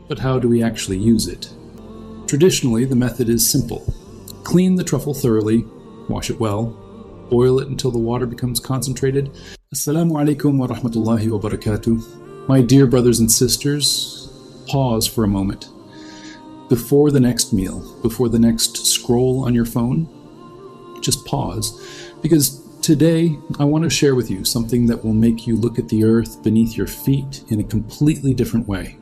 But how do we actually use it? Traditionally, the method is simple. Clean the truffle thoroughly, wash it well, boil it until the water becomes concentrated. Assalamu alaikum wa rahmatullahi wa barakatuh. My dear brothers and sisters, pause for a moment. Before the next meal, before the next scroll on your phone, just pause, because today I want to share with you something that will make you look at the earth beneath your feet in a completely different way.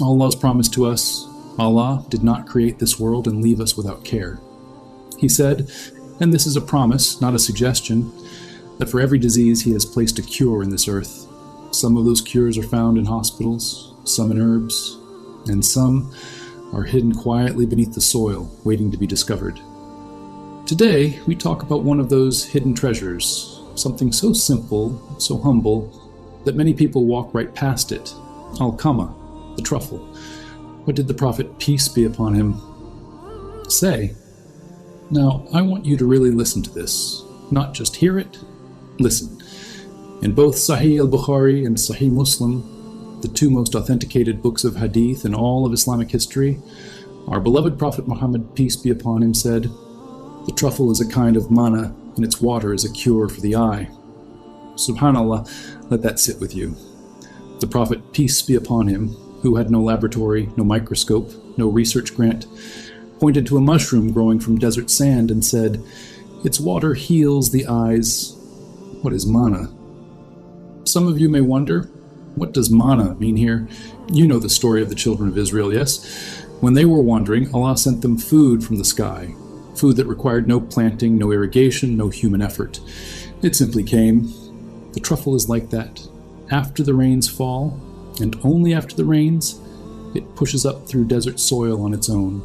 Allah's promise to us: Allah did not create this world and leave us without care. He said, and this is a promise, not a suggestion, that for every disease He has placed a cure in this earth. Some of those cures are found in hospitals, some in herbs, and some are hidden quietly beneath the soil, waiting to be discovered. Today, we talk about one of those hidden treasures, something so simple, so humble, that many people walk right past it: al-kama, the truffle. What did the Prophet, peace be upon him, say? Now, I want you to really listen to this. Not just hear it, listen. In both Sahih al-Bukhari and Sahih Muslim, the two most authenticated books of hadith in all of Islamic history, our beloved Prophet Muhammad, peace be upon him, said, "The truffle is a kind of manna, and its water is a cure for the eye." Subhanallah, let that sit with you. The Prophet, peace be upon him, who had no laboratory, no microscope, no research grant, pointed to a mushroom growing from desert sand and said, "Its water heals the eyes." What is manna? Some of you may wonder, what does manna mean here? You know the story of the children of Israel, yes? When they were wandering, Allah sent them food from the sky, food that required no planting, no irrigation, no human effort. It simply came. The truffle is like that. After the rains fall, and only after the rains, it pushes up through desert soil on its own.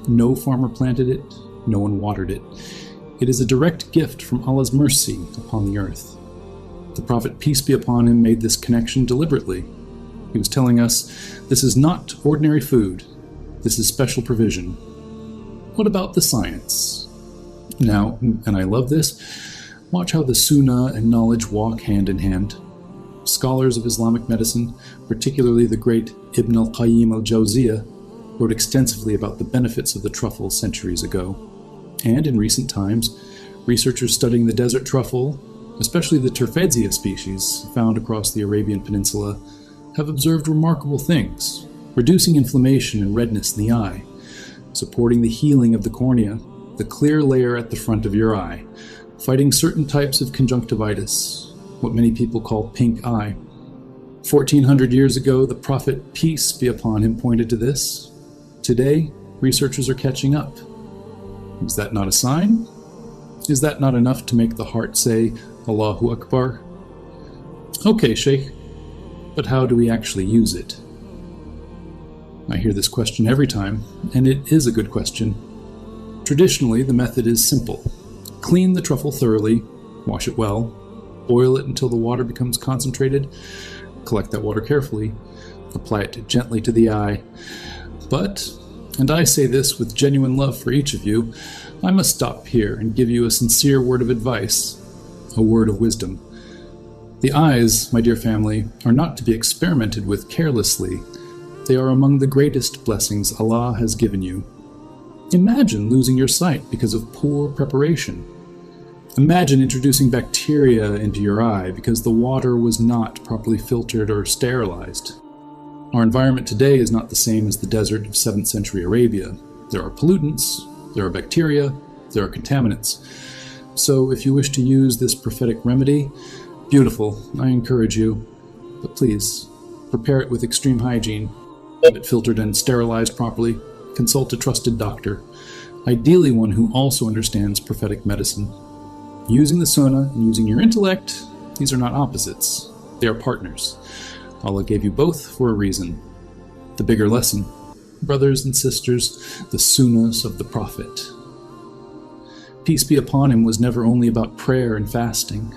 No farmer planted it, no one watered it. It is a direct gift from Allah's mercy upon the earth. The Prophet, peace be upon him, made this connection deliberately. He was telling us, this is not ordinary food. This is special provision. What about the science? Now, and I love this, watch how the Sunnah and knowledge walk hand in hand. Scholars of Islamic medicine, particularly the great Ibn al-Qayyim al-Jawziyah, wrote extensively about the benefits of the truffle centuries ago. And in recent times, researchers studying the desert truffle, especially the Terfezia species found across the Arabian Peninsula, have observed remarkable things: reducing inflammation and redness in the eye, supporting the healing of the cornea, the clear layer at the front of your eye, fighting certain types of conjunctivitis, what many people call pink eye. 1400 years ago, the Prophet, peace be upon him, pointed to this. Today, researchers are catching up. Is that not a sign? Is that not enough to make the heart say, Allahu Akbar? Okay, Sheikh, but how do we actually use it? I hear this question every time, and it is a good question. Traditionally, the method is simple. Clean the truffle thoroughly, wash it well, boil it until the water becomes concentrated, collect that water carefully, apply it gently to the eye. But, and I say this with genuine love for each of you, I must stop here and give you a sincere word of advice, a word of wisdom. The eyes, my dear family, are not to be experimented with carelessly. They are among the greatest blessings Allah has given you. Imagine losing your sight because of poor preparation. Imagine introducing bacteria into your eye because the water was not properly filtered or sterilized. Our environment today is not the same as the desert of 7th century Arabia. There are pollutants, there are bacteria, there are contaminants. So if you wish to use this prophetic remedy, beautiful, I encourage you. But please, prepare it with extreme hygiene. Have it filtered and sterilized properly. Consult a trusted doctor, ideally one who also understands prophetic medicine. Using the Sunnah and using your intellect, these are not opposites. They are partners. Allah gave you both for a reason. The bigger lesson, brothers and sisters, the Sunnahs of the Prophet. Peace be upon him was never only about prayer and fasting.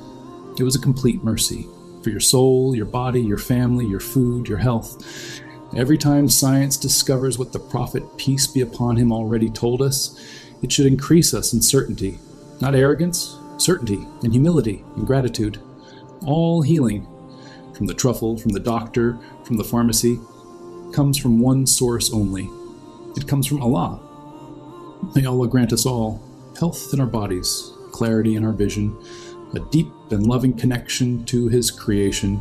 It was a complete mercy for your soul, your body, your family, your food, your health. Every time science discovers what the Prophet, peace be upon him, already told us, it should increase us in certainty, not arrogance, certainty and humility and gratitude. All healing, from the truffle, from the doctor, from the pharmacy, comes from one source only. It comes from Allah. May Allah grant us all health in our bodies, clarity in our vision, a deep and loving connection to His creation.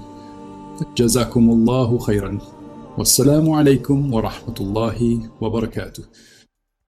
Jazakumullahu khairan. Wassalamu alaikum wa rahmatullahi wa barakatuh.